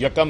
1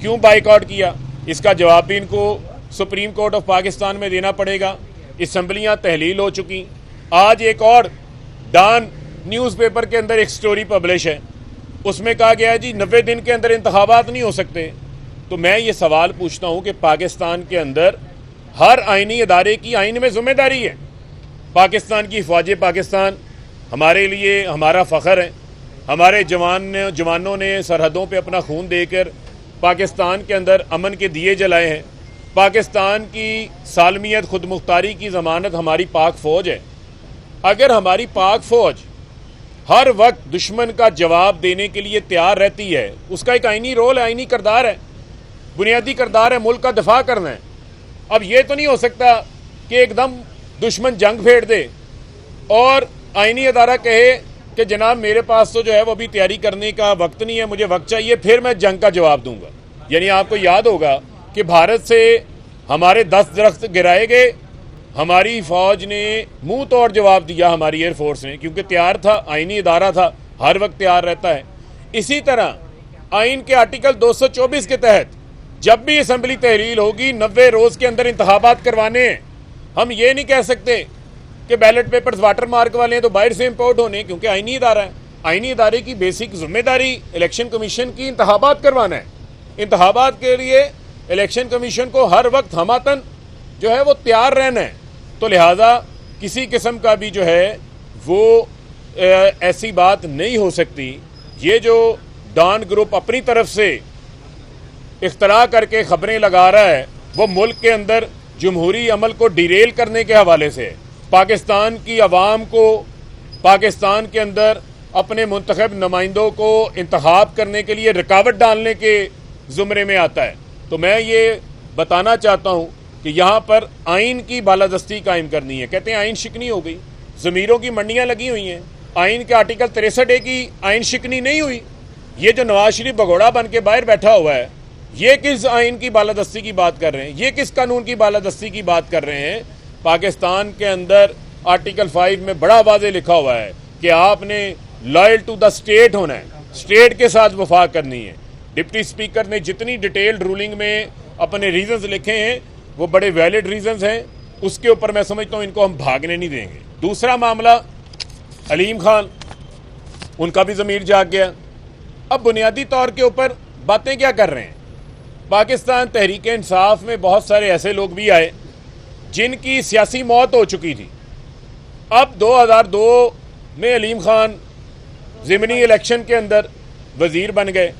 کیوں بائیکاٹ کیا؟ اس کا جواب بھی ان کو سپریم کورٹ آف پاکستان میں دینا پڑے گا۔ اسمبلیاں تحلیل ہو چکی۔ آج ایک اور ڈان نیوز پیپر کے اندر ایک سٹوری پبلش ہے، اس میں کہا گیا ہے جی 90 دن کے اندر انتخابات نہیں ہو سکتے۔ تو میں یہ سوال پوچھتا ہوں کہ پاکستان کے اندر ہر آئینی ادارے کی آئین میں ذمہ داری ہے۔ پاکستان کی فوج پاکستان ہمارے لیے ہمارا فخر ہے، ہمارے جوانوں نے سرحدوں پہ اپنا خون دے کر پاکستان کے اندر امن کے دیے جلائے ہیں۔ پاکستان کی سالمیت خود مختاری کی ضمانت ہماری پاک فوج ہے۔ اگر ہماری پاک فوج ہر وقت دشمن کا جواب دینے کے لیے تیار رہتی ہے، اس کا ایک آئینی رول ہے، آئینی کردار ہے، بنیادی کردار ہے، ملک کا دفاع کرنا ہے۔ اب یہ تو نہیں ہو سکتا کہ ایک دم دشمن جنگ پھیڑ دے اور آئینی ادارہ کہے کہ جناب میرے پاس تو جو ہے وہ ابھی تیاری کرنے کا وقت نہیں ہے، مجھے وقت چاہیے، پھر میں جنگ کا جواب دوں گا۔ یعنی آپ کو یاد ہوگا کہ بھارت سے ہمارے 10 درخت گرائے گئے، ہماری فوج نے منہ توڑ جواب دیا، ہماری ایئر فورس نے، کیونکہ تیار تھا، آئینی ادارہ تھا، ہر وقت تیار رہتا ہے۔ اسی طرح آئین کے آرٹیکل 224 کے تحت جب بھی اسمبلی تحلیل ہوگی 90 روز کے اندر انتخابات کروانے ہیں۔ ہم یہ نہیں کہہ سکتے کہ بیلٹ پیپرز واٹر مارک والے ہیں تو باہر سے امپورٹ ہونے، کیونکہ آئینی ادارہ ہے۔ آئینی ادارے کی بیسک ذمہ داری الیکشن کمیشن کی انتخابات کروانا ہے۔ انتخابات کے لیے الیکشن کمیشن کو ہر وقت ہماتن جو ہے وہ تیار رہنا ہے۔ تو لہٰذا کسی قسم کا بھی جو ہے وہ ایسی بات نہیں ہو سکتی۔ یہ جو ڈان گروپ اپنی طرف سے اختراع کر کے خبریں لگا رہا ہے، وہ ملک کے اندر جمہوری عمل کو ڈیریل کرنے کے حوالے سے، پاکستان کی عوام کو پاکستان کے اندر اپنے منتخب نمائندوں کو انتخاب کرنے کے لیے رکاوٹ ڈالنے کے زمرے میں آتا ہے۔ تو میں یہ بتانا چاہتا ہوں کہ یہاں پر آئین کی بالادستی قائم کرنی ہے۔ کہتے ہیں آئین شکنی ہو گئی، ضمیروں کی منڈیاں لگی ہوئی ہیں۔ آئین کے آرٹیکل 63A کی آئین شکنی نہیں ہوئی۔ یہ جو نواز شریف بگوڑا بن کے باہر بیٹھا ہوا ہے، یہ کس آئین کی بالادستی کی بات کر رہے ہیں؟ یہ کس قانون کی بالادستی کی بات کر رہے ہیں؟ پاکستان کے اندر آرٹیکل 5 میں بڑا واضح لکھا ہوا ہے کہ آپ نے لائل ٹو دا اسٹیٹ ہونا ہے، اسٹیٹ کے ساتھ وفا کرنی ہے۔ ڈپٹی اسپیکر نے جتنی ڈیٹیلڈ رولنگ میں اپنے ریزنز لکھے ہیں وہ بڑے ویلڈ ریزنز ہیں، اس کے اوپر میں سمجھتا ہوں ان کو ہم بھاگنے نہیں دیں گے۔ دوسرا معاملہ علیم خان، ان کا بھی ضمیر جاگ گیا۔ اب بنیادی طور کے اوپر باتیں کیا کر رہے ہیں؟ پاکستان تحریک انصاف میں بہت سارے ایسے لوگ بھی آئے جن کی سیاسی موت ہو چکی تھی۔ اب 2002 میں علیم خان ضمنی الیکشن کے اندر وزیر بن گئے۔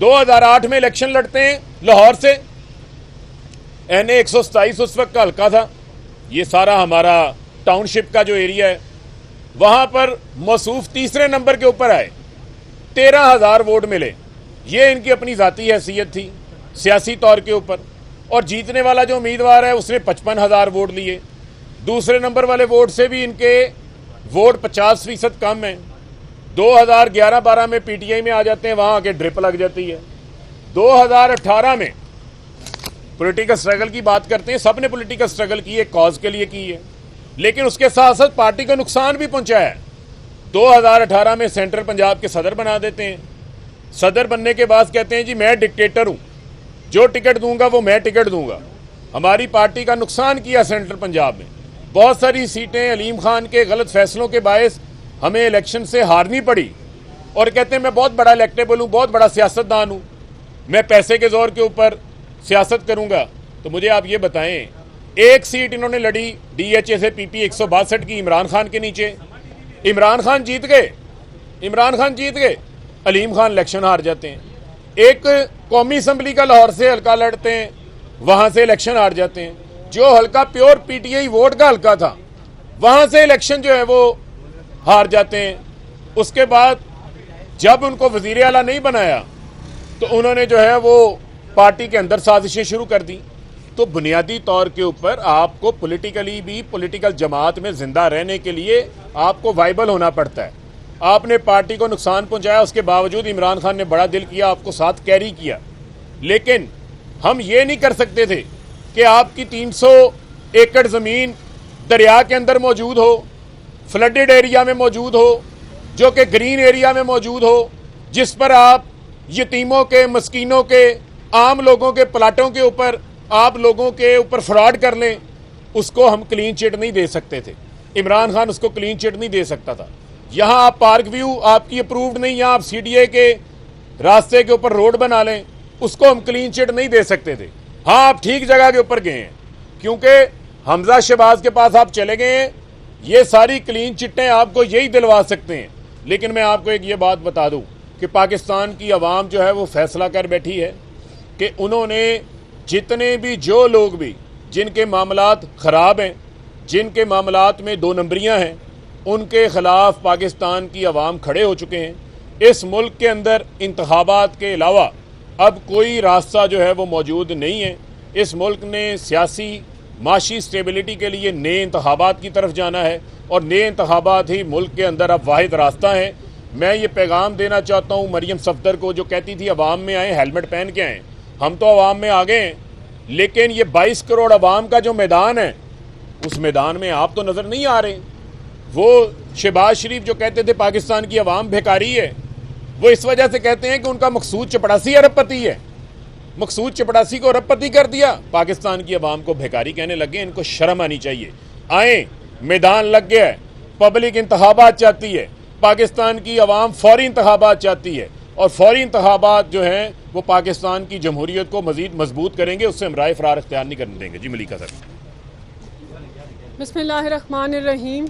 2008 میں الیکشن لڑتے ہیں لاہور سے، این اے 127 اس وقت کا حلقہ تھا، یہ سارا ہمارا ٹاؤن شپ کا جو ایریا ہے، وہاں پر موصوف تیسرے نمبر کے اوپر آئے، 13,000 ووٹ ملے۔ یہ ان کی اپنی ذاتی حیثیت تھی سیاسی طور کے اوپر، اور جیتنے والا جو امیدوار ہے اس نے 55,000 ووٹ لیے۔ دوسرے نمبر والے ووٹ سے بھی ان کے ووٹ 50% کم ہیں۔ 2011-12 میں پی ٹی آئی میں آ جاتے ہیں، وہاں آ کے ڈرپ لگ جاتی ہے۔ 2018 میں پولیٹیکل سٹرگل کی بات کرتے ہیں، سب نے پولیٹیکل سٹرگل کی ہے، کاز کے لیے کی ہے، لیکن اس کے ساتھ ساتھ پارٹی کو نقصان بھی پہنچایا ہے۔ 2018 میں سینٹرل پنجاب کے صدر بنا دیتے ہیں، صدر بننے کے بعد کہتے ہیں جی میں ڈکٹیٹر ہوں، جو ٹکٹ دوں گا وہ میں ٹکٹ دوں گا۔ ہماری پارٹی کا نقصان کیا سینٹرل پنجاب میں، بہت ساری سیٹیں علیم خان کے غلط فیصلوں کے باعث ہمیں الیکشن سے ہارنی پڑی، اور کہتے ہیں میں بہت بڑا الیکٹیبل ہوں، بہت بڑا سیاستدان ہوں، میں پیسے کے زور کے اوپر سیاست کروں گا۔ تو مجھے آپ یہ بتائیں، ایک سیٹ انہوں نے لڑی ڈی ایچ اے سے پی پی 162 کی عمران خان کے نیچے، عمران خان جیت گئے، علیم خان الیکشن ہار جاتے ہیں۔ ایک قومی اسمبلی کا لاہور سے حلقہ لڑتے ہیں، وہاں سے الیکشن ہار جاتے ہیں۔ جو حلقہ pure P T I vote کا حلقہ تھا، وہاں سے الیکشن جو ہے وہ ہار جاتے ہیں۔ اس کے بعد جب ان کو وزیر اعلیٰ نہیں بنایا تو انہوں نے جو ہے وہ پارٹی کے اندر سازشیں شروع کر دی۔ تو بنیادی طور کے اوپر آپ کو پولیٹیکلی بھی پولیٹیکل جماعت میں زندہ رہنے کے لیے آپ کو وائبل ہونا پڑتا ہے۔ آپ نے پارٹی کو نقصان پہنچایا، اس کے باوجود عمران خان نے بڑا دل کیا، آپ کو ساتھ کیری کیا، لیکن ہم یہ نہیں کر سکتے تھے کہ آپ کی 300 ایکڑ زمین دریا کے اندر موجود ہو، فلڈڈ ایریا میں موجود ہو، جو کہ گرین ایریا میں موجود ہو، جس پر آپ یتیموں کے، مسکینوں کے، عام لوگوں کے پلاٹوں کے اوپر آپ لوگوں کے اوپر فراڈ کر لیں، اس کو ہم کلین چٹ نہیں دے سکتے تھے. عمران خان اس کو کلین چٹ نہیں دے سکتا تھا. یہاں آپ پارک ویو آپ کی اپرووڈ نہیں، یہاں آپ سی ڈی اے کے راستے کے اوپر روڈ بنا لیں، اس کو ہم کلین چٹ نہیں دے سکتے تھے. ہاں آپ ٹھیک جگہ کے اوپر گئے ہیں، کیونکہ حمزہ شہباز کے پاس آپ چلے گئے ہیں. یہ ساری کلین چٹیں آپ کو یہی دلوا سکتے ہیں. لیکن میں آپ کو ایک یہ بات بتا دوں کہ پاکستان کی عوام جو ہے وہ فیصلہ کر بیٹھی ہے کہ انہوں نے جتنے بھی جو لوگ بھی جن کے معاملات خراب ہیں، جن کے معاملات میں دو نمبریاں ہیں، ان کے خلاف پاکستان کی عوام کھڑے ہو چکے ہیں. اس ملک کے اندر انتخابات کے علاوہ اب کوئی راستہ جو ہے وہ موجود نہیں ہے. اس ملک نے سیاسی معاشی سٹیبلٹی کے لیے نئے انتخابات کی طرف جانا ہے، اور نئے انتخابات ہی ملک کے اندر اب واحد راستہ ہیں. میں یہ پیغام دینا چاہتا ہوں مریم صفدر کو، جو کہتی تھی عوام میں آئیں ہیلمٹ پہن کے آئیں. ہم تو عوام میں آگے ہیں، لیکن یہ 22 کروڑ عوام کا جو میدان ہے اس میدان میں آپ تو نظر نہیں آ رہے. وہ شہباز شریف جو کہتے تھے پاکستان کی عوام بھیکاری ہے، وہ اس وجہ سے کہتے ہیں کہ ان کا مقصود چپڑاسی ارب پتی ہے. مقصود چپڑاسی کو ارب پتی کر دیا، پاکستان کی عوام کو بھیکاری کہنے لگے. ان کو شرم آنی چاہیے. آئیں، میدان لگ گیا ہے. پبلک انتخابات چاہتی ہے، پاکستان کی عوام فوری انتخابات چاہتی ہے، اور فوری انتخابات جو ہیں وہ پاکستان کی جمہوریت کو مزید مضبوط کریں گے. اس سے ہم رائے فرار اختیار نہیں کرنے دیں گے. جی ملیکہ سر. بسم اللہ الرحمن الرحیم.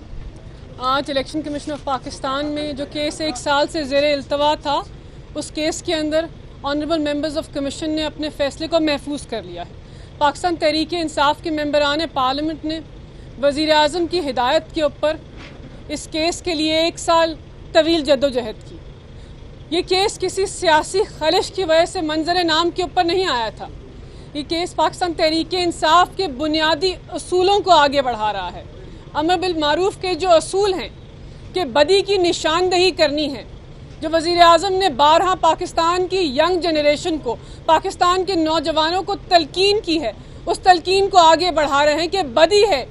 آج الیکشن کمیشن آف پاکستان میں جو کیس 1 سال سے زیر التوا تھا، اس کیس کے اندر آنریبل ممبرز آف کمیشن نے اپنے فیصلے کو محفوظ کر لیا ہے. پاکستان تحریک انصاف کے ممبران پارلیمنٹ نے وزیر اعظم کی ہدایت کے اوپر اس کیس کے لیے 1 سال طویل جدوجہد کی. یہ کیس کسی سیاسی خلش کی وجہ سے منظر نام کے اوپر نہیں آیا تھا. یہ کیس پاکستان تحریک انصاف کے بنیادی اصولوں کو آگے بڑھا رہا ہے. امر بالمعروف کے جو اصول ہیں کہ بدی کی نشاندہی کرنی ہے، جو وزیر اعظم نے بارہا پاکستان کی ینگ جنریشن کو، پاکستان کے نوجوانوں کو تلقین کی ہے، اس تلقین کو آگے بڑھا رہے ہیں کہ بدی ہے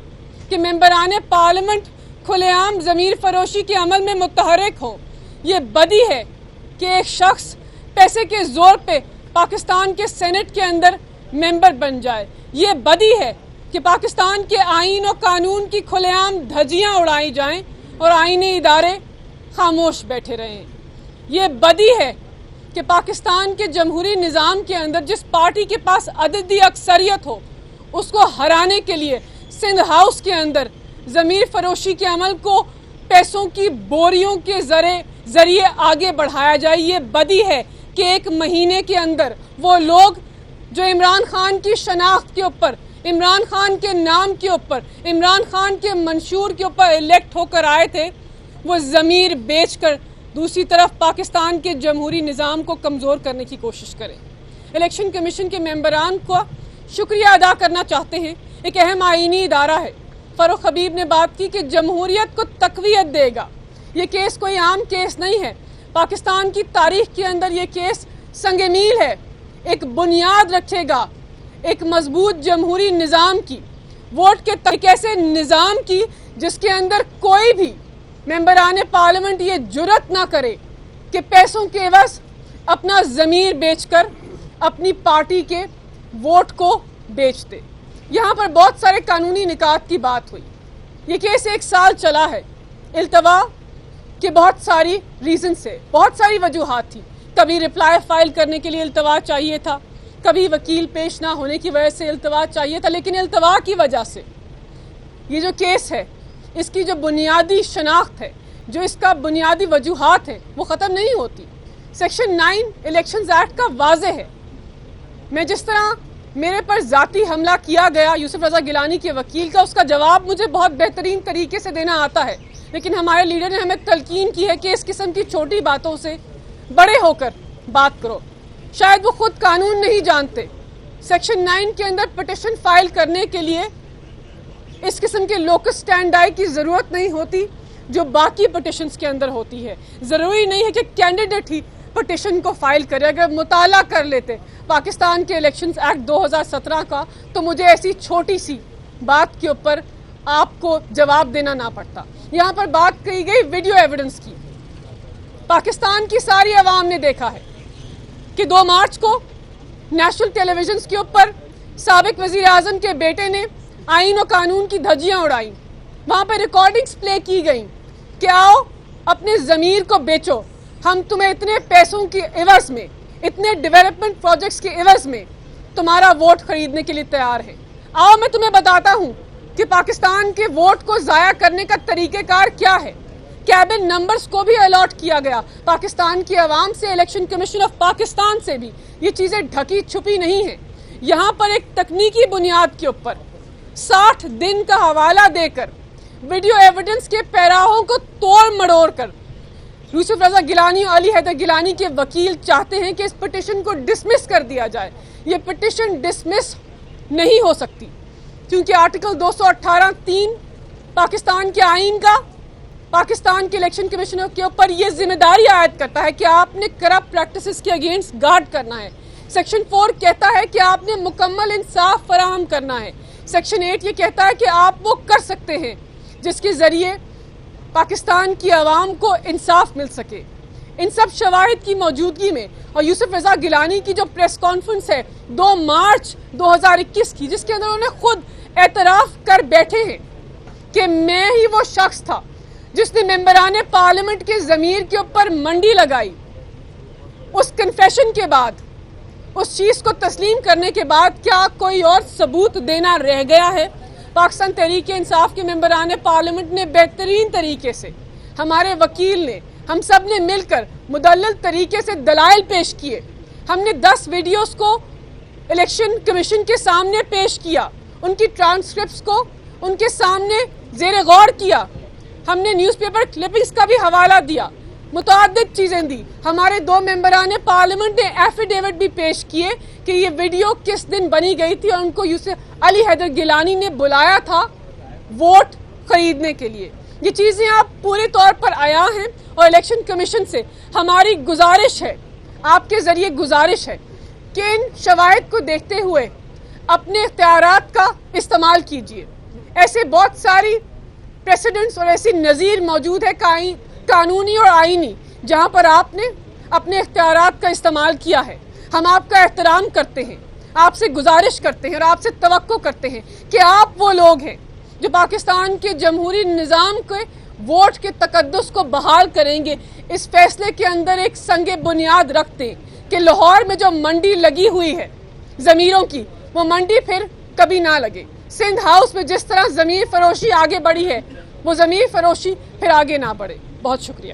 کہ ممبران پارلیمنٹ کھلے عام ضمیر فروشی کے عمل میں متحرک ہوں. یہ بدی ہے کہ ایک شخص پیسے کے زور پہ پاکستان کے سینٹ کے اندر ممبر بن جائے. یہ بدی ہے کہ پاکستان کے آئین و قانون کی کھلے عام دھجیاں اڑائی جائیں اور آئینی ادارے خاموش بیٹھے رہیں. یہ بدی ہے کہ پاکستان کے جمہوری نظام کے اندر جس پارٹی کے پاس عددی اکثریت ہو، اس کو ہرانے کے لیے سندھ ہاؤس کے اندر ضمیر فروشی کے عمل کو پیسوں کی بوریوں کے ذریعے آگے بڑھایا جائے. یہ بدی ہے کہ 1 مہینے کے اندر وہ لوگ جو عمران خان کی شناخت کے اوپر، عمران خان کے نام کے اوپر، عمران خان کے منشور کے اوپر الیکٹ ہو کر آئے تھے، وہ ضمیر بیچ کر دوسری طرف پاکستان کے جمہوری نظام کو کمزور کرنے کی کوشش کریں. الیکشن کمیشن کے ممبران کو شکریہ ادا کرنا چاہتے ہیں. ایک اہم آئینی ادارہ ہے. فاروق حبیب نے بات کی کہ جمہوریت کو تقویت دے گا. یہ کیس کوئی عام کیس نہیں ہے. پاکستان کی تاریخ کے اندر یہ کیس سنگ میل ہے. ایک بنیاد رکھے گا ایک مضبوط جمہوری نظام کی، ووٹ کے ایک ایسے نظام کی جس کے اندر کوئی بھی ممبران پارلیمنٹ یہ جرت نہ کرے کہ پیسوں کے عوض اپنا ضمیر بیچ کر اپنی پارٹی کے ووٹ کو بیچ دے. یہاں پر بہت سارے قانونی نکات کی بات ہوئی. یہ کیس 1 سال چلا ہے. التوا کے بہت ساری ریزن سے، بہت ساری وجوہات تھی. کبھی رپلائی فائل کرنے کے لیے التوا چاہیے تھا، کبھی وکیل پیش نہ ہونے کی وجہ سے التوا چاہیے تھا، لیکن التوا کی وجہ سے یہ جو کیس ہے، اس کی جو بنیادی شناخت ہے، جو اس کا بنیادی وجوہات ہے، وہ ختم نہیں ہوتی. سیکشن 9 الیکشنز ایکٹ کا واضح ہے. میں جس طرح میرے پر ذاتی حملہ کیا گیا یوسف رضا گیلانی کے وکیل کا، اس کا جواب مجھے بہت بہترین طریقے سے دینا آتا ہے، لیکن ہمارے لیڈر نے ہمیں تلقین کی ہے کہ اس قسم کی چھوٹی باتوں سے بڑے ہو کر بات کرو. شاید وہ خود قانون نہیں جانتے. سیکشن 9 کے اندر پٹیشن فائل کرنے کے لیے اس قسم کے لوکس اسٹینڈائی کی ضرورت نہیں ہوتی جو باقی پٹیشنز کے اندر ہوتی ہے. ضروری نہیں ہے کہ کینڈیڈیٹ ہی پٹیشن کو فائل کرے. اگر مطالعہ کر لیتے پاکستان کے الیکشنز ایکٹ 2017 کا تو مجھے ایسی چھوٹی سی بات کے اوپر آپ کو جواب دینا نہ پڑتا. یہاں پر بات کی گئی ویڈیو ایویڈنس کی. پاکستان کی ساری عوام نے دیکھا ہے کہ 2 مارچ کو نیشنل ٹیلی ویژنز کے اوپر سابق وزیر اعظم کے بیٹے نے آئین و قانون کی دھجیاں اڑائیں، وہاں پہ ریکارڈنگز پلے کی گئیں کہ آؤ اپنے ضمیر کو بیچو، ہم تمہیں اتنے پیسوں کے عوض میں، اتنے ڈیولپمنٹ پروجیکٹس کے عوض میں تمہارا ووٹ خریدنے کے لیے تیار ہیں۔ آؤ میں تمہیں بتاتا ہوں کہ پاکستان کے ووٹ کو ضائع کرنے کا طریقہ کار کیا ہے۔ کیبن نمبرز کو بھی الاٹ کیا گیا، پاکستان کی عوام سے، الیکشن کمیشن آف پاکستان سے بھی، یہ چیزیں ڈھکی چھپی نہیں ہیں۔ یہاں پر ایک تکنیکی بنیاد کے اوپر 60 دن کا حوالہ دے کر ویڈیو ایویڈنس کے پیراہوں کو توڑ مڑوڑ کر یوسف رضا گیلانی اور علی حیدر گیلانی کے وکیل چاہتے ہیں کہ اس پٹیشن کو ڈسمس کر دیا جائے۔ یہ پٹیشن ڈسمس نہیں ہو سکتی کیونکہ آرٹیکل 218(3) پاکستان کے آئین کا پاکستان کے الیکشن کمیشنر کے اوپر یہ ذمہ داری عائد کرتا ہے کہ آپ نے کرپٹ پریکٹسز کے اگینسٹ گارڈ کرنا ہے۔ سیکشن 4 کہتا ہے کہ آپ نے مکمل انصاف فراہم کرنا ہے۔ سیکشن 8 یہ کہتا ہے کہ آپ وہ کر سکتے ہیں جس کے ذریعے پاکستان کی عوام کو انصاف مل سکے۔ ان سب شواہد کی موجودگی میں اور یوسف رضا گیلانی کی جو پریس کانفرنس ہے 2 مارچ 2021 کی، جس کے اندر انہوں نے خود اعتراف کر بیٹھے ہیں کہ میں ہی وہ شخص تھا جس نے ممبران پارلیمنٹ کے ضمیر کے اوپر منڈی لگائی، اس کنفیشن کے بعد، اس چیز کو تسلیم کرنے کے بعد کیا کوئی اور ثبوت دینا رہ گیا ہے؟ پاکستان تحریک انصاف کے ممبران پارلیمنٹ نے بہترین طریقے سے، ہمارے وکیل نے، ہم سب نے مل کر مدلل طریقے سے دلائل پیش کیے۔ ہم نے 10 ویڈیوز کو الیکشن کمیشن کے سامنے پیش کیا، ان کی ٹرانسکرپٹس کو ان کے سامنے زیر غور کیا، ہم نے نیوز پیپر کلپنگز کا بھی حوالہ دیا، متعدد چیزیں دی۔ ہمارے 2 ممبران پارلیمنٹ نے ایفیڈیوٹ بھی پیش کیے کہ یہ ویڈیو کس دن بنی گئی تھی اور ان کو یوسف علی حیدر گیلانی نے بلایا تھا ووٹ خریدنے کے لیے۔ یہ چیزیں آپ پورے طور پر عیاں ہیں اور الیکشن کمیشن سے ہماری گزارش ہے، آپ کے ذریعے گزارش ہے کہ ان شواہد کو دیکھتے ہوئے اپنے اختیارات کا استعمال کیجیے۔ ایسے بہت ساری پریسیڈنٹس اور ایسی نظیر موجود ہے قانونی اور آئینی جہاں پر آپ نے اپنے اختیارات کا استعمال کیا ہے۔ ہم آپ کا احترام کرتے ہیں، آپ سے گزارش کرتے ہیں اور آپ سے توقع کرتے ہیں کہ آپ وہ لوگ ہیں جو پاکستان کے جمہوری نظام کے ووٹ کے تقدس کو بحال کریں گے۔ اس فیصلے کے اندر ایک سنگ بنیاد رکھتے ہیں کہ لاہور میں جو منڈی لگی ہوئی ہے ضمیروں کی، وہ منڈی پھر کبھی نہ لگے۔ سندھ ہاؤس میں جس طرح ضمیر فروشی آگے بڑھی ہے، وہ ضمیر فروشی پھر آگے نہ بڑھے۔ بہت شکریہ۔